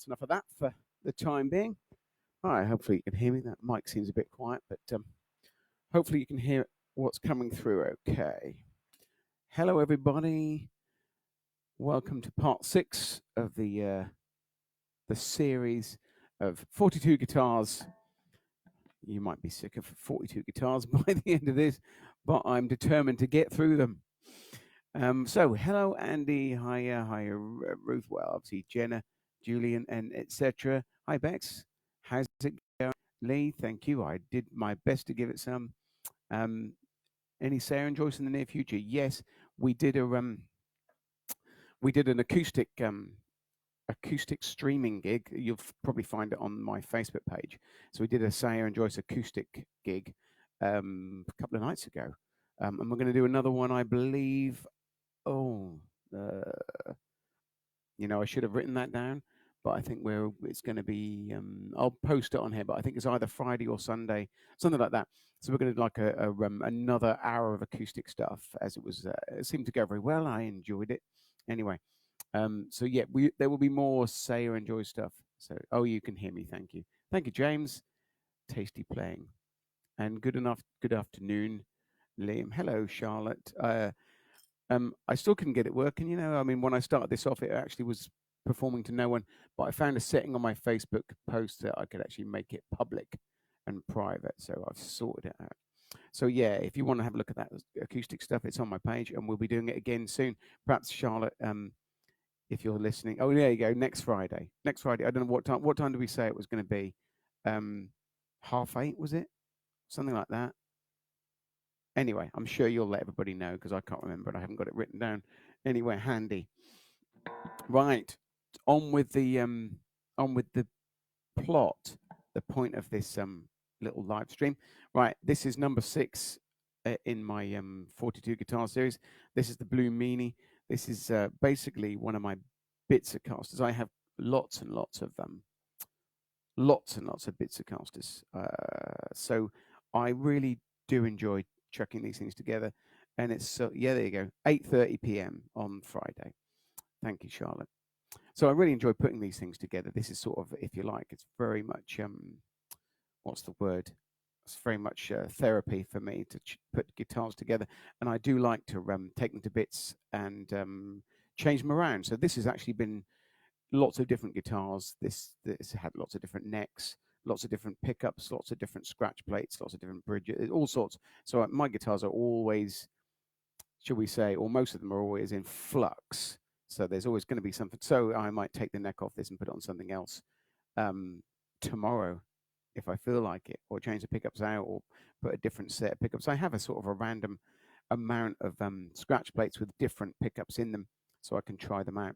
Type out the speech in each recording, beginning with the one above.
Enough of that for the time being. All right, hopefully you can hear me. That mic seems a bit quiet, but hopefully you can hear what's coming through okay. Hello, everybody. Welcome to part 6 of the series of 42 guitars. You might be sick of 42 guitars by the end of this, but I'm determined to get through them. So, hello, Andy. Hi, Ruth. Well, obviously, Jenna, Julian, and etc. Hi, Bex. How's it going? Lee, thank you. I did my best to give it some. Any Sarah and Joyce in the near future? Yes, we did an acoustic streaming gig. You'll probably find it on my Facebook page. So we did a Sarah and Joyce acoustic gig a couple of nights ago, and we're going to do another one, I believe. Oh, I should have written that down, but I think it's going to be. I'll post it on here, but I think it's either Friday or Sunday, something like that. So we're going to do like another hour of acoustic stuff, as it was. It seemed to go very well. I enjoyed it. Anyway, so yeah, there will be more Sayer and Joy stuff. So you can hear me. Thank you, James. Tasty playing, and good afternoon, Liam. Hello, Charlotte. I still couldn't get it working. I mean, when I started this off, it actually was performing to no one, but I found a setting on my Facebook post that I could actually make it public and private. So I've sorted it out. So yeah, if you want to have a look at that acoustic stuff, it's on my page, and we'll be doing it again soon. Perhaps Charlotte, if you're listening. Oh, there you go. Next Friday. I don't know what time. What time did we say it was going to be? 8:30, was it? Something like that. Anyway, I'm sure you'll let everybody know because I can't remember and I haven't got it written down anywhere handy. Right, on with the plot. The point of this little live stream. Right, this is number 6 in my 42 guitar series. This is the Blue Meanie. This is basically one of my bitsacasters. I have lots and lots of bitsacasters. So I really do enjoy chucking these things together. And it's there you go, 8:30 p.m. on Friday. Thank you, Charlotte. So I really enjoy putting these things together. This is sort of, if you like, it's very much what's the word? It's very much therapy for me to put guitars together, and I do like to take them to bits and change them around. So this has actually been lots of different guitars. This had lots of different necks, lots of different pickups, lots of different scratch plates, lots of different bridges, all sorts. So my guitars are always, shall we say, or most of them are always in flux. So there's always going to be something. So I might take the neck off this and put it on something else tomorrow if I feel like it, or change the pickups out, or put a different set of pickups. I have a sort of a random amount of scratch plates with different pickups in them, so I can try them out.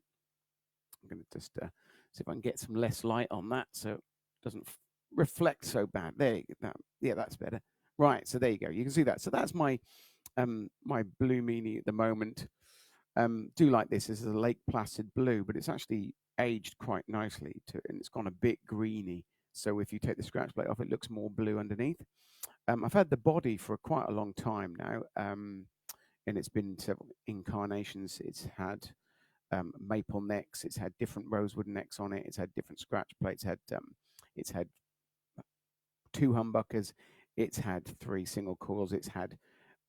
I'm going to just see if I can get some less light on that so it doesn't reflect so bad. There you go. Yeah, that's better. Right, so there you go. You can see that. So that's my my Blue Meanie at the moment. Do like this. This is a Lake Placid blue, but it's actually aged quite nicely and it's gone a bit greeny. So if you take the scratch plate off, it looks more blue underneath. I've had the body for quite a long time now, and it's been several incarnations. It's had maple necks. It's had different rosewood necks on it. It's had different scratch plates. It's had 2 humbuckers. It's had 3 single coils. It's had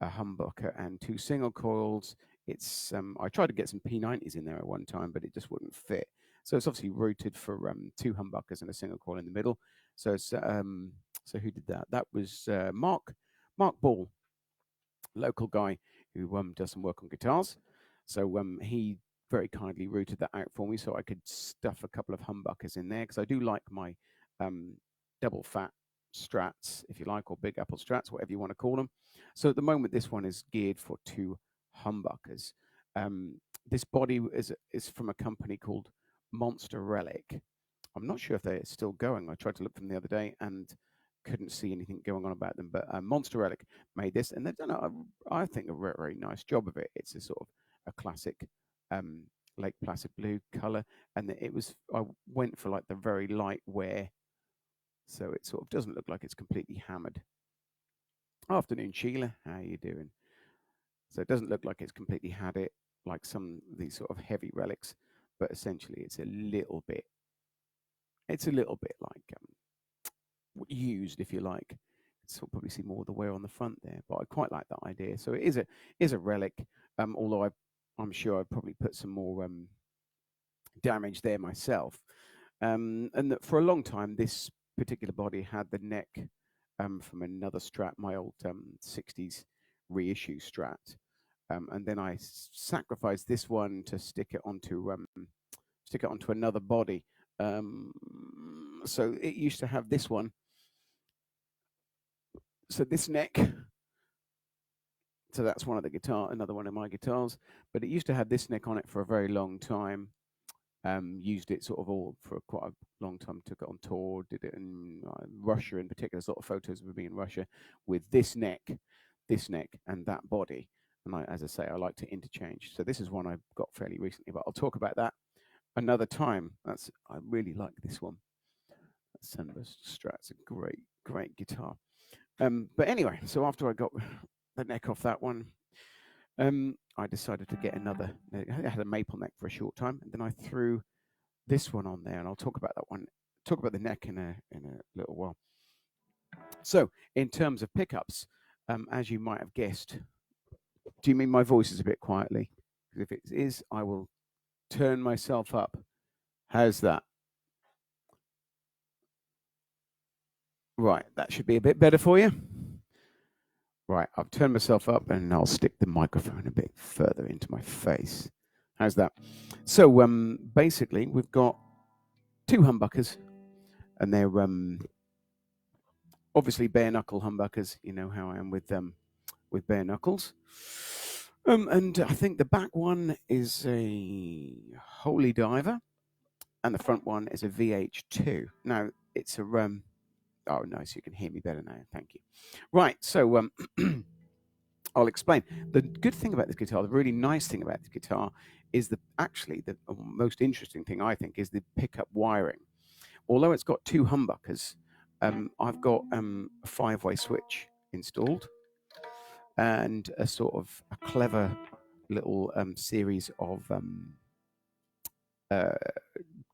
a humbucker and 2 single coils. It's I tried to get some P90s in there at one time, but it just wouldn't fit. So it's obviously routed for 2 humbuckers and a single coil in the middle. So it's, so who did that? That was Mark Ball, local guy who does some work on guitars. So he very kindly routed that out for me, so I could stuff a couple of humbuckers in there because I do like my double fat Strats, if you like, or Big Apple Strats, whatever you want to call them. So at the moment, this one is geared for 2 humbuckers. This body is from a company called Monster Relic. I'm not sure if they're still going. I tried to look from the other day and couldn't see anything going on about them. But Monster Relic made this, and they've done, I think, a very, very nice job of it. It's a sort of a classic Lake Placid blue color, and I went for like the very light wear, so it sort of doesn't look like it's completely hammered. Afternoon, Sheila. How you doing? So it doesn't look like it's completely had it like some of these sort of heavy relics, but essentially it's a little bit like used, if you like. So we'll probably see more of the wear on the front there, but I quite like that idea. So it is a relic. although I'm sure I'd probably put some more damage there myself. And that for a long time, this particular body had the neck from another Strat, my old 60s reissue Strat. And then I sacrificed this one to stick it onto another body. So it used to have this one. So this neck. So that's one of the another one of my guitars. But it used to have this neck on it for a very long time. Used it sort of all for quite a long time. Took it on tour. Did it in Russia in particular. There's a lot of photos of me in Russia with this neck, and that body. And as I say, I like to interchange. So this is one I got fairly recently, but I'll talk about that another time. I really like this one. Sunburst Strat's a great guitar. But anyway, so after I got the neck off that one, I decided to get another. I had a maple neck for a short time, and then I threw this one on there, and I'll talk about that one. Talk about the neck in a little while. So, in terms of pickups, as you might have guessed, do you mean my voice is a bit quietly? Because if it is, I will turn myself up. How's that? Right, that should be a bit better for you. Right, I've turned myself up, and I'll stick the microphone a bit further into my face. How's that? So basically, we've got two humbuckers, and they're obviously bare knuckle humbuckers. You know how I am with bare knuckles. And I think the back one is a Holy Diver, and the front one is a VHII. Now it's a oh, nice, you can hear me better now. Thank you. Right, so I'll explain. The good thing about this guitar, the really nice thing about this guitar, is actually the most interesting thing I think is the pickup wiring. Although it's got two humbuckers, I've got a 5-way switch installed and a sort of a clever little series of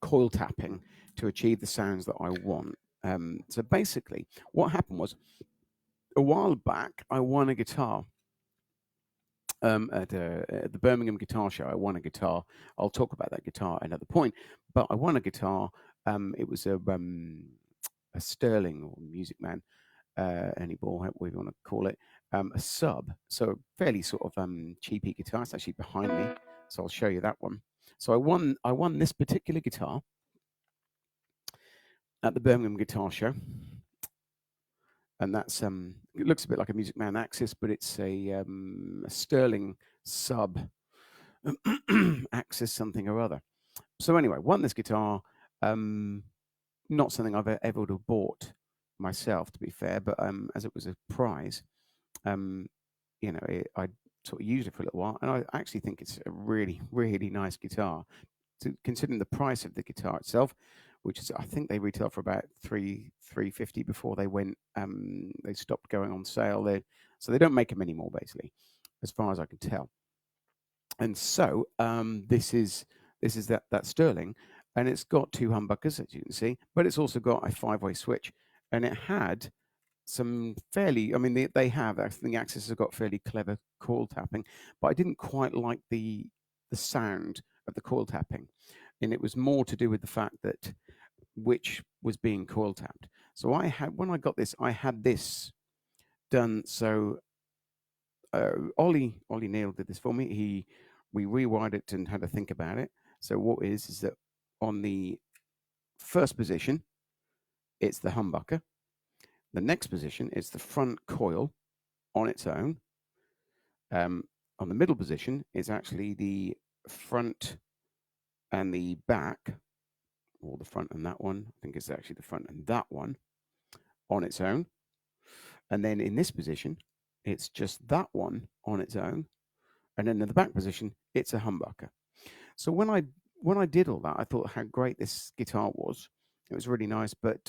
coil tapping to achieve the sounds that I want. So basically, what happened was a while back, I won a guitar. At the Birmingham Guitar Show, I won a guitar. I'll talk about that guitar at another point. But I won a guitar. It was a Sterling or Music Man, any ball, whatever you want to call it, a sub. So fairly sort of cheapy guitar. It's actually behind me, so I'll show you that one. So I won this particular guitar at the Birmingham Guitar Show. And that's it looks a bit like a Music Man Axis, but it's a Sterling sub Axis something or other. So anyway, won this guitar. Not something I've ever would have bought myself, to be fair, but as it was a prize, I sort of used it for a little while, and I actually think it's a really, really nice guitar. Considering the price of the guitar itself, which is, I think they retail for about $350 before they went, they stopped going on sale. So they don't make them anymore, basically, as far as I can tell. And so this is that Sterling, and it's got two humbuckers, as you can see, but it's also got a 5-way switch, and it had some fairly, I mean, they have, I think the Axis has got fairly clever coil tapping, but I didn't quite like the sound of the coil tapping, and it was more to do with the fact that which was being coil tapped. So when I got this, I had this done. So Ollie Neal did this for me. We rewired it and had to think about it. So what is that on the first position, it's the humbucker. The next position is the front coil on its own. On the middle position is actually the front and the back, or the front and that one. I think it's actually the front and that one on its own. And then in this position, it's just that one on its own. And then in the back position, it's a humbucker. So when I did all that, I thought how great this guitar was. It was really nice. But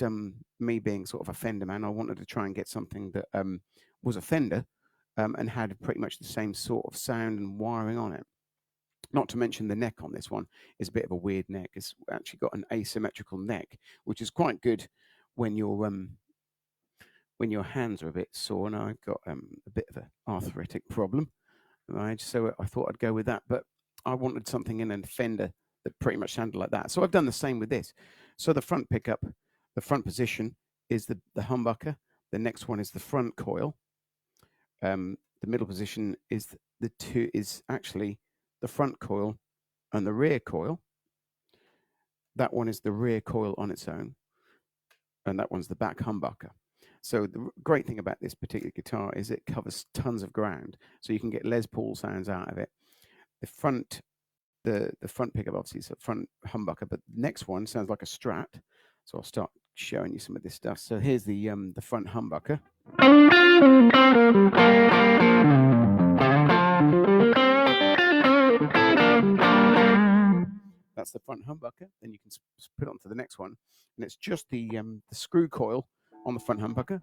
me being sort of a Fender man, I wanted to try and get something that was a Fender and had pretty much the same sort of sound and wiring on it. Not to mention the neck on this one is a bit of a weird neck. It's actually got an asymmetrical neck, which is quite good when your hands are a bit sore. And I've got a bit of an arthritic problem, right? So I thought I'd go with that, but I wanted something in a Fender that pretty much sounded like that. So I've done the same with this. So the front pickup, the front position is the humbucker. The next one is the front coil. The middle position is actually the front coil and the rear coil. That one is the rear coil on its own, and that one's the back humbucker. So the great thing about this particular guitar is it covers tons of ground, so you can get Les Paul sounds out of it. The front pickup obviously is a front humbucker, but the next one sounds like a Strat. So I'll start showing you some of this stuff. So here's the front humbucker. That's the front humbucker. Then you can put it onto the next one, and it's just the screw coil on the front humbucker.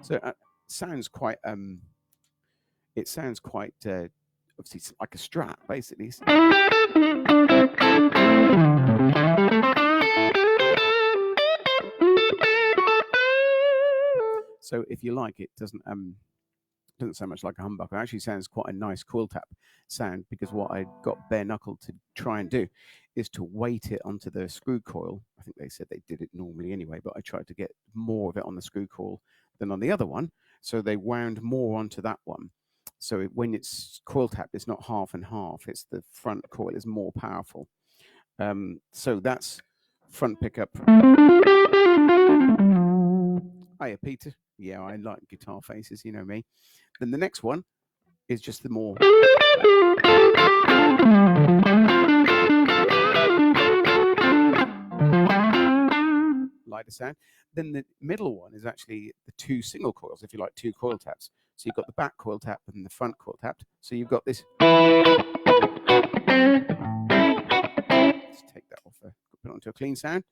So it sounds quite obviously like a Strat, basically. So if you like, it doesn't sound much like a humbucker. It actually sounds quite a nice coil tap sound, because what I got Bare Knuckle to try and do is to weight it onto the screw coil. I think they said they did it normally anyway, but I tried to get more of it on the screw coil than on the other one. So they wound more onto that one. So when it's coil tapped, it's not half and half. It's the front coil is more powerful. So that's front pickup. Hiya, Peter. Yeah, I like guitar faces, you know me. Then the next one is just the more lighter sound. Then the middle one is actually the two single coils, if you like, two coil taps. So you've got the back coil tap and the front coil tapped. So you've got this. Let's take that off, put it onto a clean sound.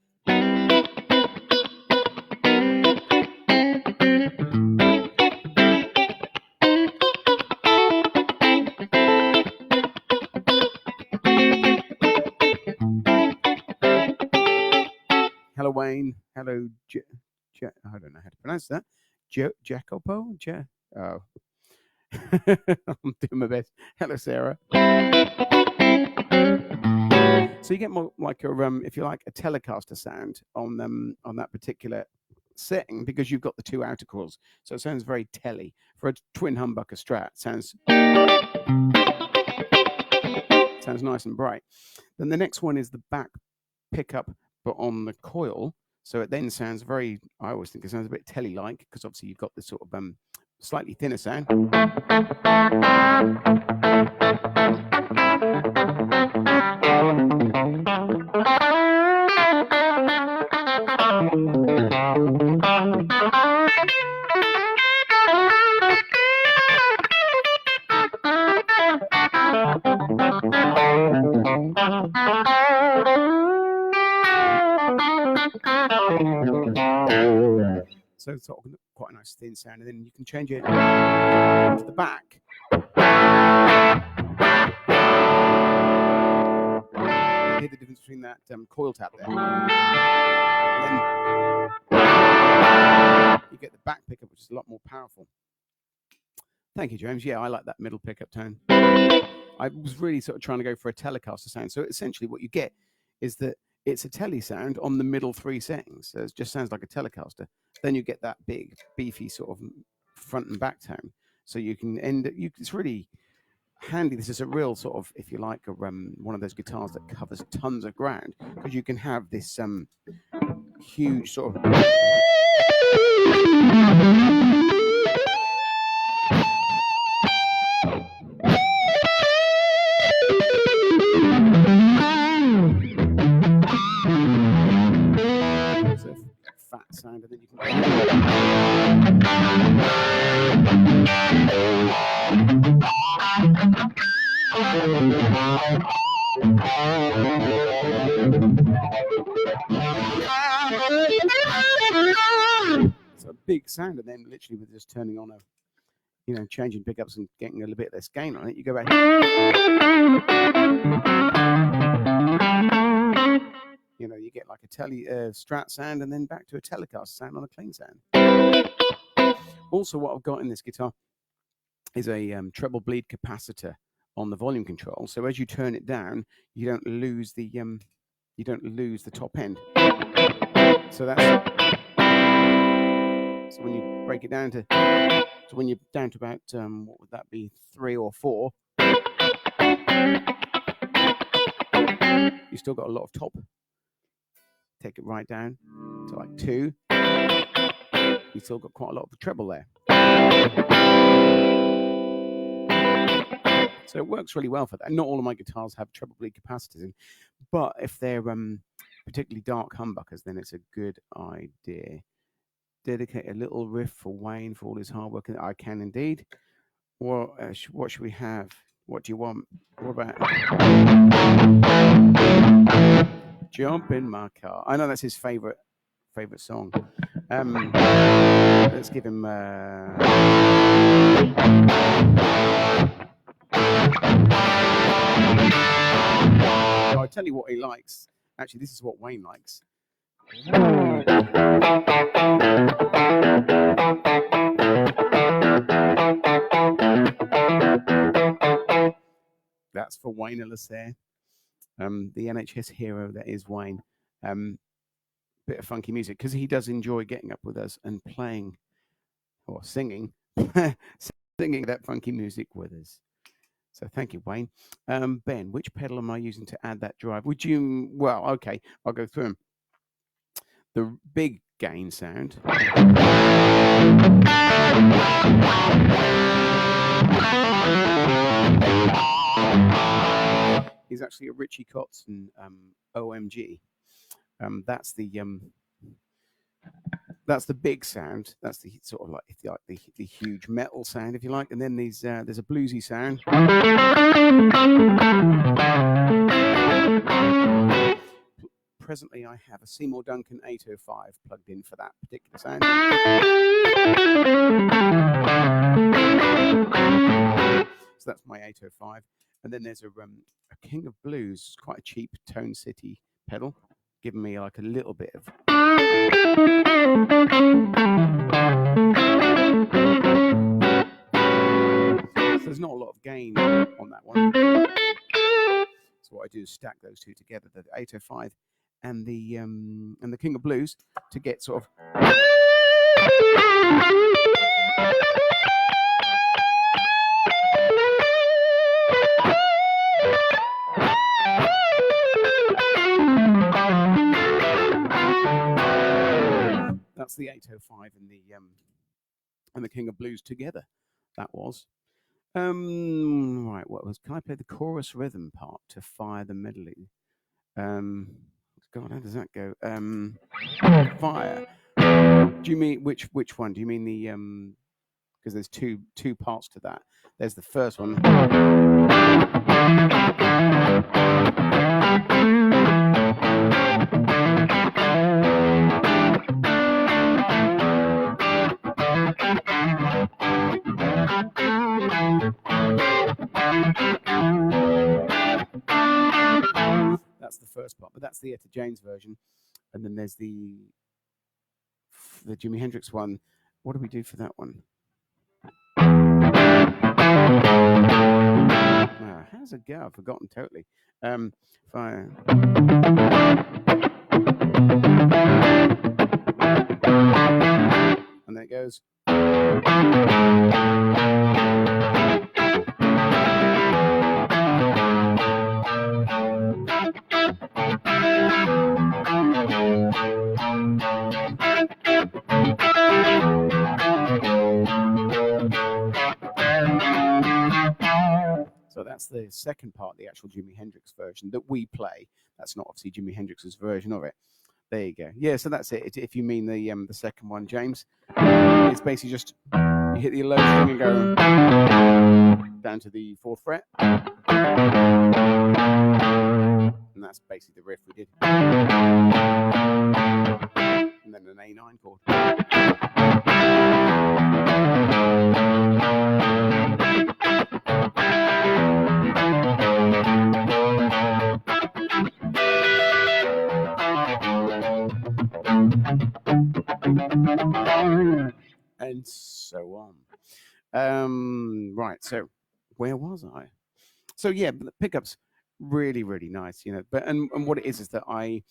Hello, Wayne. Hello, I don't know how to pronounce that. Jacopo? Oh. I'm doing my best. Hello, Sarah. So you get more like a, if you like, a Telecaster sound on that particular setting, because you've got the two outer coils. So it sounds very telly. For a twin humbucker Strat, sounds nice and bright. Then the next one is the back pickup, but on the coil. So it then sounds very, I always think it sounds a bit telly-like, because obviously you've got this sort of slightly thinner sound. So it's sort of quite a nice thin sound, and then you can change it to the back. You hear the difference between that coil tap there. And then you get the back pickup, which is a lot more powerful. Thank you, James. Yeah, I like that middle pickup tone. I was really sort of trying to go for a Telecaster sound. So essentially what you get is that it's a telly sound on the middle three settings. So it just sounds like a Telecaster. Then you get that big, beefy sort of front and back tone. So you can it's really handy. This is a real sort of, if you like, one of those guitars that covers tons of ground, because you can have this huge sort of fat sound, and then you can it's a big sound, and then literally with just turning on changing pickups and getting a little bit less gain on it, you go back. You get like a Strat sound, and then back to a Telecaster sound on a clean sound. Also, what I've got in this guitar is a treble bleed capacitor on the volume control. So as you turn it down, you don't lose the top end. So when you break it down to, when you're down to about what would that be, 3 or 4, you still got a lot of top. Take it right down to like 2. You still got quite a lot of treble there. So it works really well for that. Not all of my guitars have treble bleed capacitors in, but if they're particularly dark humbuckers, then it's a good idea. Dedicate a little riff for Wayne for all his hard work. I can indeed. What should we have? What do you want? What about Jump in My Car? I know that's his favorite song. Let's give him. I'll tell you what he likes. Actually, this is what Wayne likes. That's for Wayne Ellis there. The NHS hero that is Wayne. Bit of funky music, because he does enjoy getting up with us and playing or singing that funky music with us. So thank you, Wayne. Ben, which pedal am I using to add that drive? Would you? Well, okay, I'll go through them. The big gain sound. Is actually a Richie Kotzen OMG. That's the big sound. That's the sort of like, if you like, the huge metal sound, if you like. And then there's a bluesy sound. Presently, I have a Seymour Duncan 805 plugged in for that particular sound. So that's my 805. And then there's a King of Blues, quite a cheap Tone City pedal, giving me like a little bit of. So there's not a lot of gain on that one. So what I do is stack those two together, the 805 and the King of Blues, to get sort of. That's the 805 and the King of Blues together. That was. Right, what was? Can I play the chorus rhythm part to fire the medley? God, how does that go? Fire. Do you mean which one? Do you mean the because there's two parts to that. There's the first one. That's the first part, but that's the Etta James version. And then there's the Jimi Hendrix one. What do we do for that one? How does it go? I've forgotten totally. Fire. And then it goes. So that's the second part, the actual Jimi Hendrix version that we play. That's not obviously Jimi Hendrix's version of it. There you go. Yeah, so that's it. If you mean the second one, James, it's basically just you hit the low string and go down to the 4th fret, and that's basically the riff we did. And then an A9 chord. And so on. Right. So where was I? So yeah, but the pickups really, really nice, But and what it is that I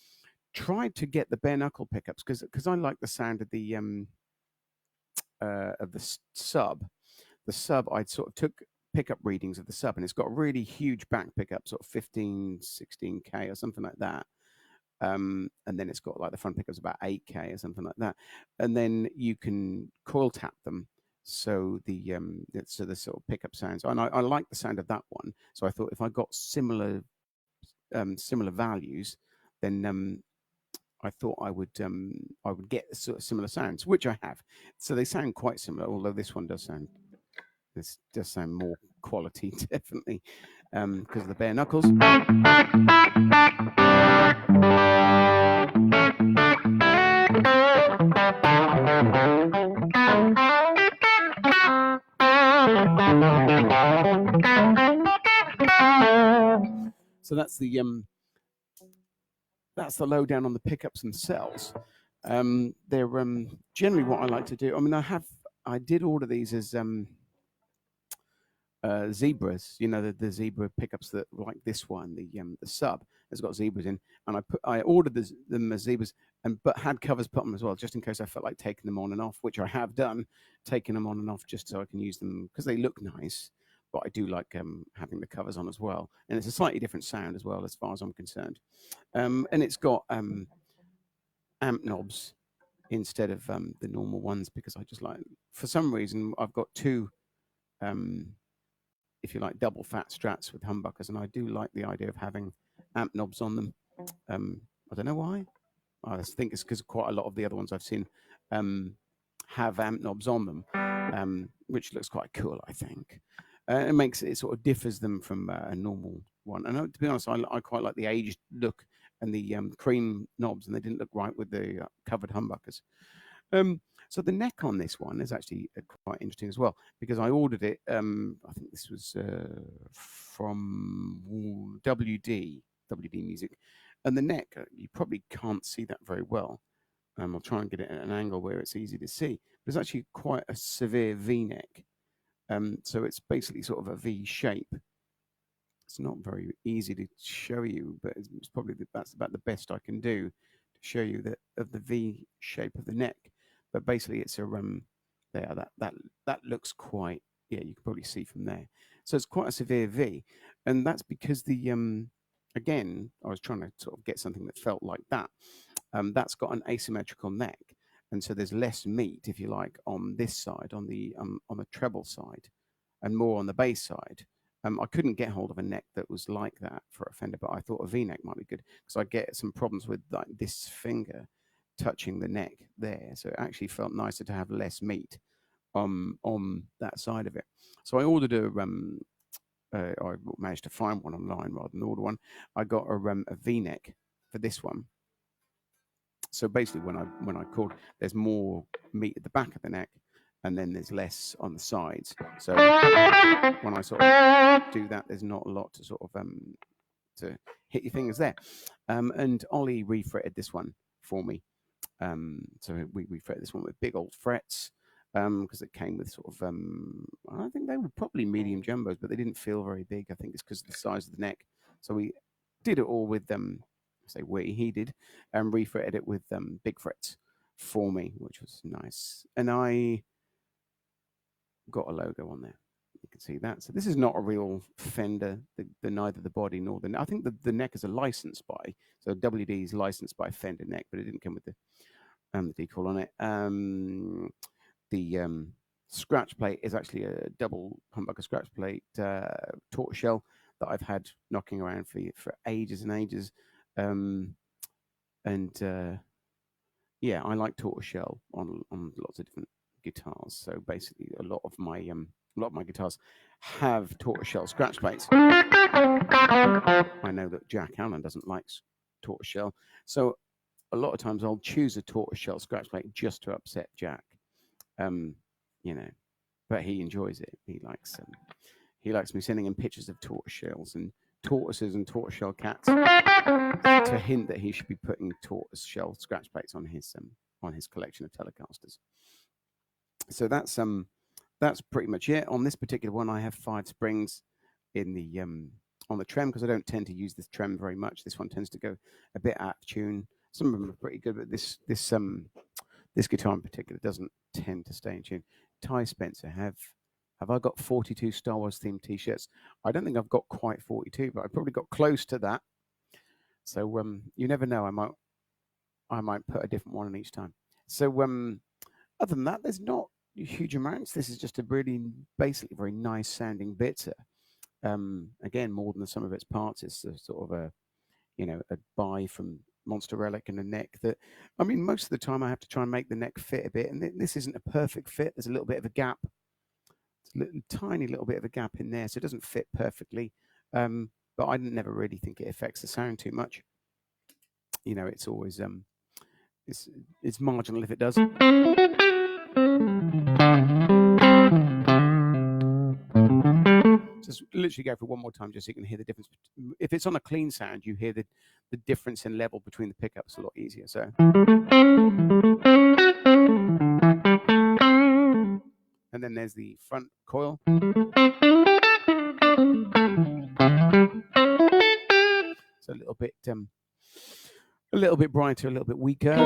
tried to get the bare knuckle pickups because I like the sound of the sub. The sub, I sort of took pickup readings of the sub, and it's got a really huge back pickup, sort of 15, 16K or something like that. And then it's got like the front pickups about 8K or something like that. And then you can coil tap them. So the sort of pickup sounds, and I like the sound of that one. So I thought if I got similar values, then I thought I would get sort of similar sounds, which I have. So they sound quite similar, although this one does sound more quality, definitely, because of the bare knuckles. So that's the lowdown on the pickups themselves. They're generally what I like to do. I mean, I did order these as zebras, the zebra pickups that like this one, the sub has got zebras in, and I ordered them as zebras, but had covers put on them as well, just in case I felt like taking them on and off, which I have done, taking them on and off just so I can use them because they look nice. But I do like having the covers on as well, and it's a slightly different sound as well, as far as I'm concerned. And it's got amp knobs instead of the normal ones because I just like, for some reason, I've got two. If you like, double fat Strats with humbuckers, and I do like the idea of having amp knobs on them. I don't know why. I think it's because quite a lot of the other ones I've seen have amp knobs on them, which looks quite cool, I think. It sort of differs them from a normal one. And to be honest, I quite like the aged look and the cream knobs, and they didn't look right with the covered humbuckers. So the neck on this one is actually quite interesting as well, because I ordered it. I think this was from WD Music, and the neck, you probably can't see that very well. I'll try and get it at an angle where it's easy to see. But it's actually quite a severe V-neck. So it's basically sort of a V shape. It's not very easy to show you, but it's probably that's about the best I can do to show you of the V shape of the neck. But basically, it's a there. That looks quite, yeah. You can probably see from there. So it's quite a severe V, and that's because again, I was trying to sort of get something that felt like that. That's got an asymmetrical neck, and so there's less meat, if you like, on this side, on the treble side, and more on the bass side. I couldn't get hold of a neck that was like that for a Fender, but I thought a V-neck might be good because I get some problems with like this finger touching the neck there. So it actually felt nicer to have less meat on that side of it. So I ordered I managed to find one online rather than order one. I got a V-neck for this one. So basically, when I called, there's more meat at the back of the neck, and then there's less on the sides. So when I sort of do that, there's not a lot to sort of to hit your fingers there. And Ollie refretted this one for me. So we refretted this one with big old frets because it came with sort of I think they were probably medium jumbos, but they didn't feel very big. I think it's because of the size of the neck. So we did it all with he did, and refretted it with big frets for me, which was nice. And I got a logo on there. You can see that. So this is not a real Fender, the neither the body nor the neck. I think the neck is a licensed by, so WD is licensed by Fender neck, but it didn't come with the decal on it. The scratch plate is actually a double humbucker scratch plate tortoiseshell that I've had knocking around for ages and ages. Yeah, I like tortoiseshell on lots of different guitars. So basically, a lot of my guitars have tortoiseshell scratch plates. I know that Jack Allen doesn't like tortoiseshell, so a lot of times I'll choose a tortoiseshell scratch plate just to upset Jack. But he enjoys it. He likes me sending him pictures of tortoiseshells and tortoises and tortoiseshell cats to hint that he should be putting tortoiseshell scratch plates on his collection of Telecasters. So that's that's pretty much it. On this particular one, I have 5 springs in the on the trem, because I don't tend to use this trem very much. This one tends to go a bit out of tune. Some of them are pretty good, but this guitar in particular doesn't tend to stay in tune. Ty Spencer, have I got 42 Star Wars themed T-shirts? I don't think I've got quite 42, but I probably got close to that. So you never know. I might put a different one on each time. So other than that, there's not huge amounts. This is just a really basically very nice sounding bitzer. Again, more than the sum of its parts. It's a sort of a buy from Monster Relic and a neck that, I mean, most of the time I have to try and make the neck fit a bit, and this isn't a perfect fit. There's a little bit of a gap. It's a tiny little bit of a gap in there, so it doesn't fit perfectly. But I never really think it affects the sound too much. It's always it's marginal if it does. Just literally go for one more time, just so you can hear the difference. If it's on a clean sound, you hear the difference in level between the pickups a lot easier. So, and then there's the front coil. So a little bit brighter, a little bit weaker.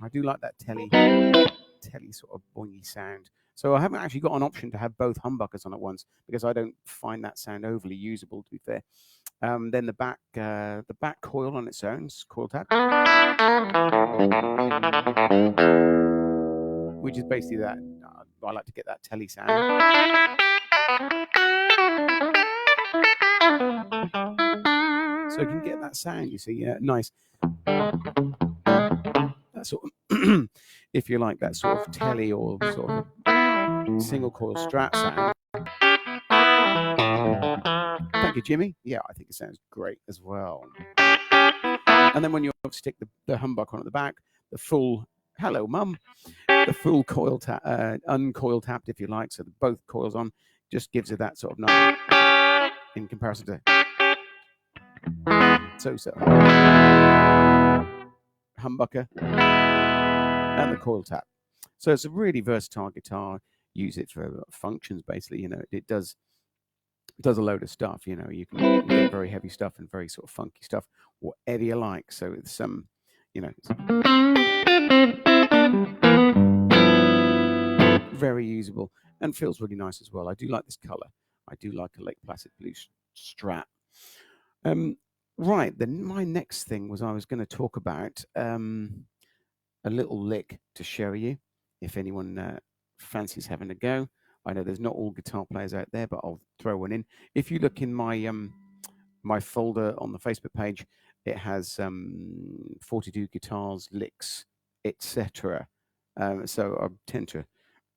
I do like that telly sort of boingy sound. So I haven't actually got an option to have both humbuckers on at once, because I don't find that sound overly usable, to be fair. Then the back coil on its own, coil-tapped, which is basically that. I like to get that telly sound. So you can get that sound, you see, nice. That sort of, if you like, that sort of telly or sort of single coil Strat sound. Thank you, Jimmy. Yeah, I think it sounds great as well. And then when you stick the humbucker on at the back, the full, hello, mum, the full coil uncoil tapped, if you like, so both coils on, just gives it that sort of number in comparison to so humbucker and the coil tap. So it's a really versatile guitar. Use it for functions, basically. It does a load of stuff. You can get very heavy stuff and very sort of funky stuff, whatever you like. So it's very usable and feels really nice as well. I do like this color. I do like a Lake Placid blue Strat. Right, then my next thing was I was going to talk about a little lick to show you if anyone fancies having a go. I know there's not all guitar players out there, but I'll throw one in. If you look in my my folder on the Facebook page, it has 42 guitars, licks, etc. So I tend to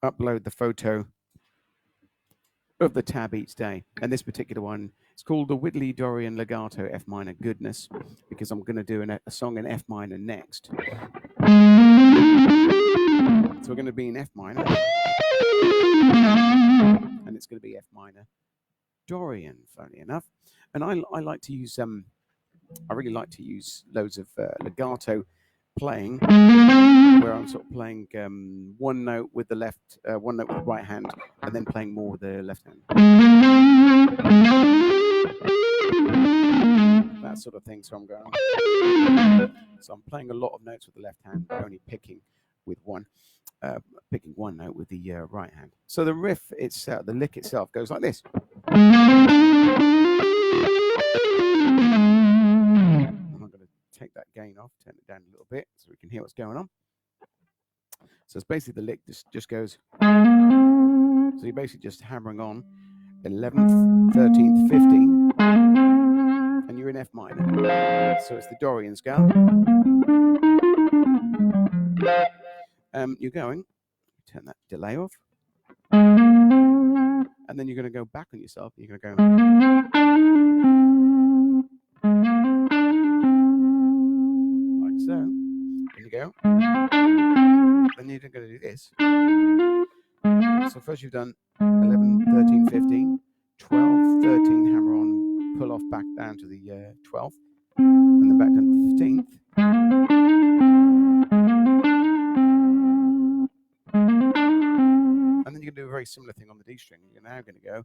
upload the photo of the tab each day, and this particular one, it's called the Whitley Dorian Legato F minor Goodness, because I'm going to do a song in F minor next. So we're going to be in F minor, and it's going to be F minor Dorian, funny enough. And I like to use I really like to use loads of legato playing, where I'm sort of playing one note with the left, one note with the right hand, and then playing more with the left hand. That sort of thing. So I'm going. So I'm playing a lot of notes with the left hand, but only picking one note with the right hand. So the riff itself, the lick itself, goes like this. Take that gain off, turn it down a little bit so we can hear what's going on. So it's basically the lick just goes. So you're basically just hammering on 11th, 13th, 15th, and you're in F minor. So it's the Dorian scale. You're going, turn that delay off, and then you're going to go back on yourself. You're going to go. So, then you go, then you're going to do this. So first you've done 11, 13, 15, 12, 13, hammer on, pull off back down to the 12th, and then back down to the 15th. And then you're going to do a very similar thing on the D string. You're now going to go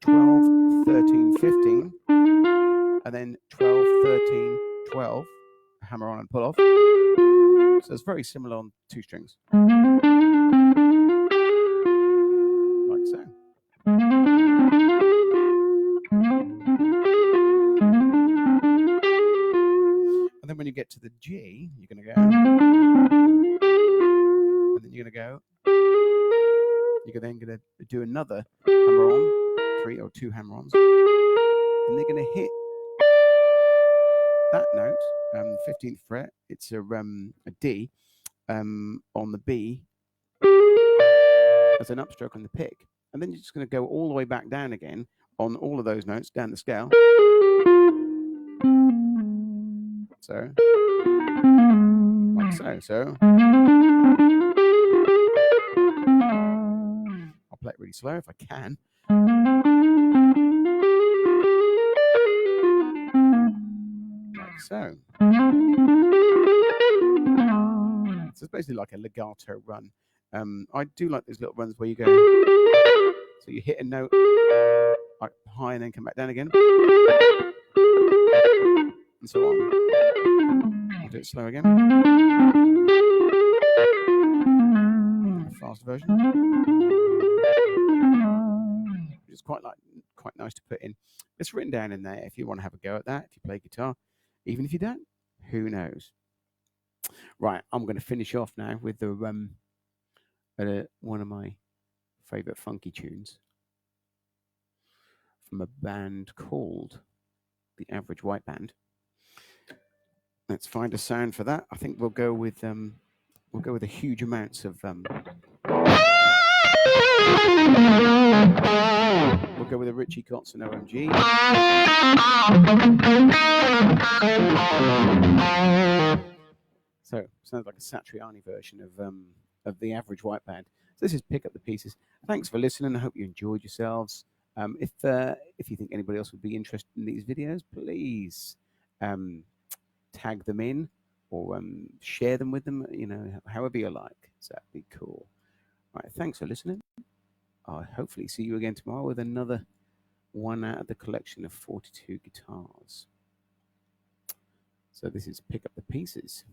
12, 13, 15, and then 12, 13, 12, hammer on and pull off. So it's very similar on 2 strings. Like so. And then when you get to the G, you're going to go, and then you're going to go, you're then going to do another hammer on, 3 or 2 hammer-ons, and they're going to hit that note, 15th fret. It's a D on the B as an upstroke on the pick, and then you're just going to go all the way back down again on all of those notes down the scale. So, like so. So, I'll play it really slow if I can. Like so. So it's basically like a legato run. I do like those little runs where you go, so you hit a note like high and then come back down again, and so on. I'll do it slow again. Fast version, which is quite nice to put in. It's written down in there if you want to have a go at that. If you play guitar, even if you don't, who knows? Right, I'm going to finish off now with the one of my favorite funky tunes from a band called the Average White Band. Let's find a sound for that. I think we'll go with a huge amounts of we'll go with a Richie Kotzen OMG. So sounds like a Satriani version of the Average White Band. So this is Pick Up the Pieces. Thanks for listening. I hope you enjoyed yourselves. If you think anybody else would be interested in these videos, please tag them in or share them with them, however you like. So that'd be cool. All right, thanks for listening. I'll hopefully see you again tomorrow with another one out of the collection of 42 guitars. So this is Pick Up the Pieces.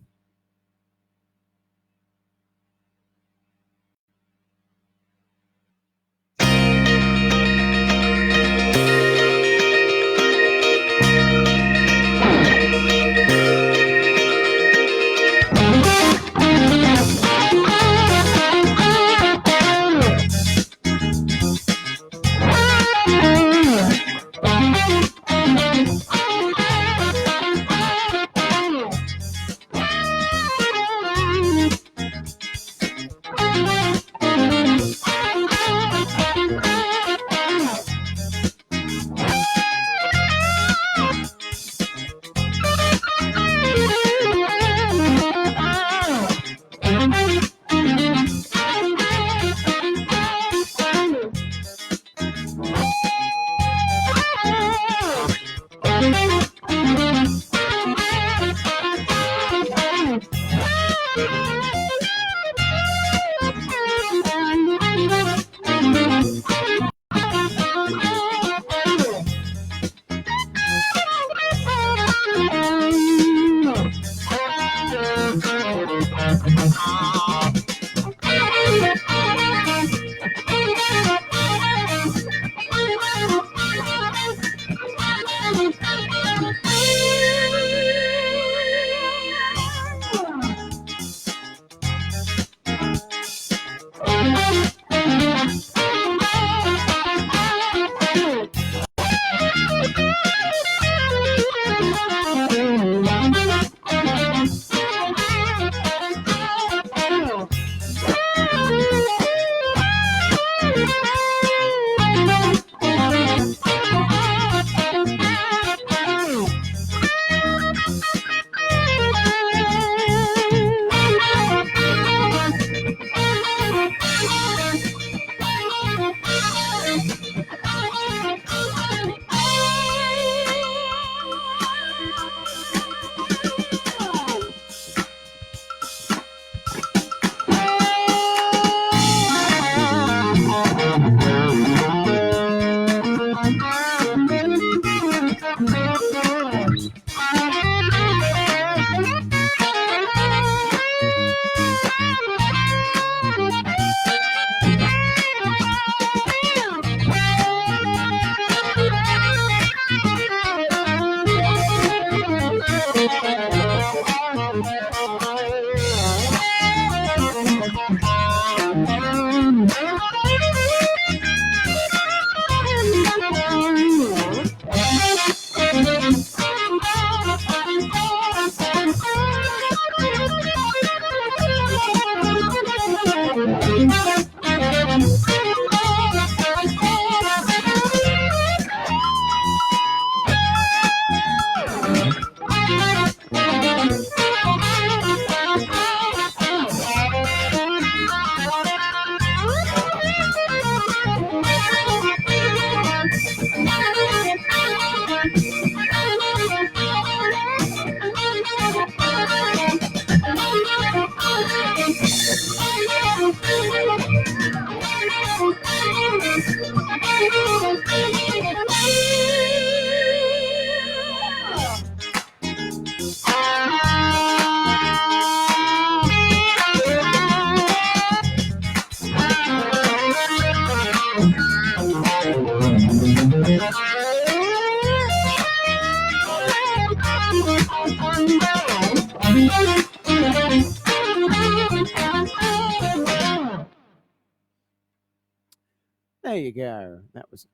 There you go. That was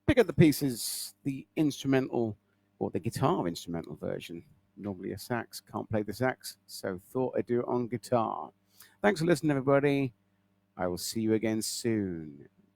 Pick Up the Pieces, the instrumental or the guitar instrumental version. Normally a sax, can't play the sax, so thought I'd do it on guitar. Thanks for listening, everybody. I will see you again soon.